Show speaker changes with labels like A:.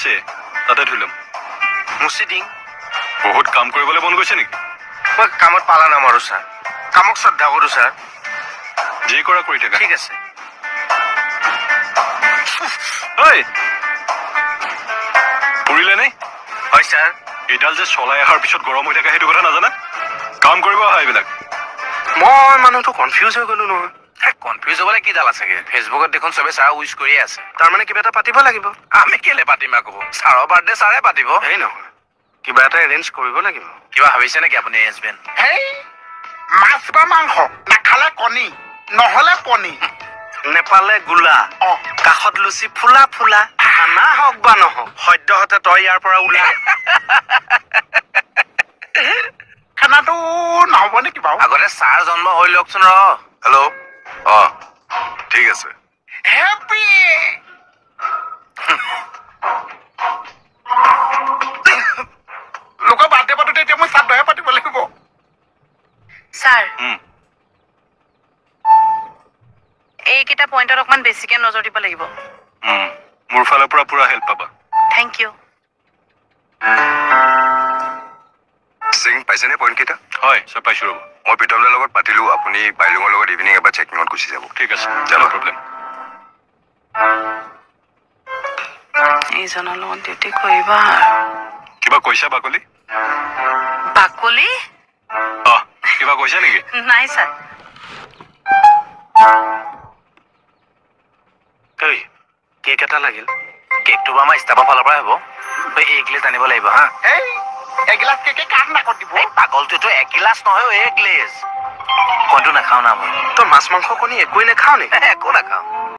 A: তাতে ধুই ল'ম
B: মুচি দিং
A: বহুত কাম কৰিবলৈ মন গৈছে নেকি
B: মই কামত পালা নামাৰো ছাৰ কামক শ্ৰদ্ধা কৰো ছাৰ
A: যি কৰা কৰি থাকা
B: ঠিক আছে
A: ঐ ফুৰিলে নে
B: হয় ছাৰ
A: এইডাল যে চলাই অহাৰ পিছত গৰম হৈ থাকে সেইটো কথা নাজানা কাম কৰিব অহা এইবিলাক
B: মই মানুহটো কনফিউজ হৈ গলো নহয় কনফিউজ হবলৈ কি ডাল আছেগে ফেচবুকত দেখোন চবে ছাৰ উইচ কৰি আছে তাৰমানে কিবা এটা পাতিব লাগিব আমি কেলে পাতিম আকৌ ছাৰৰ বাৰ্থডে ছাৰে পাতিব সেই নহয় কিবা এটা এৰেঞ্জ কৰিব লাগিব কিবা ভাবিছে নেকি আপুনি এৰেঞ্জমেণ্ট
C: হেই মাছ বা মাংস নাখালে কণী নহলে পনী
B: নেপালে গোলা কাষত লুচি ফুলা ফুলা খানা হওক বা নহওক সদ্যহতে তই ইয়াৰ পৰা ওলা
C: খানাটো নহ'ব নেকি বাৰু
B: আগতে ছাৰ জন্ম হৈ লওকচোন ৰ
A: হেল্ল' ঠিক আছে
C: হেপী লোকৰ বাৰ্থডে পাতোতে এতিয়া মই শ্ৰাদ্ধহে পাতিব লাগিব
D: ছাৰ এইকেইটা পইণ্টত অকমান বেছিকে নজৰ দিব লাগিব
A: মোৰ ফালৰ পৰা পুৰা হেল্প পাবা
D: থেংক ইউ
E: সিং পাইছেনে পইণ্টকেইটা
A: হয় চব পাইছোঁ ৰ'ব
E: মই প্ৰীতমদাৰ লগত পাতিলোঁ আপুনি বাইলুঙৰ লগত ইভিনিং এবাৰ চেকিঙত গুচি যাব
A: ঠিক আছে
E: যাব।
A: প্ৰব্লেম
D: এইজনৰ লগত ডিউটি কৰিবা
A: কিবা কৈছা বাকলি
D: বাকলি
A: কিবা কৈছা নেকি
D: নাই ছাৰ
B: ঐ কেক এটা লাগিল কেকটো বা আমাৰ ষ্টাফৰ ফালৰ পৰাই হ'ব তই এগিলাছ আনিব লাগিব হা
C: এই এগিলাচ কেকে কাক নাকত দিব
B: এই পাগলটোতো এগিলাছ নহয় এগলেছ কণটো নাখাওঁ না মই তই মাছ মাংস কণী একোৱেই নাখাওঁ নি একো নাখাওঁ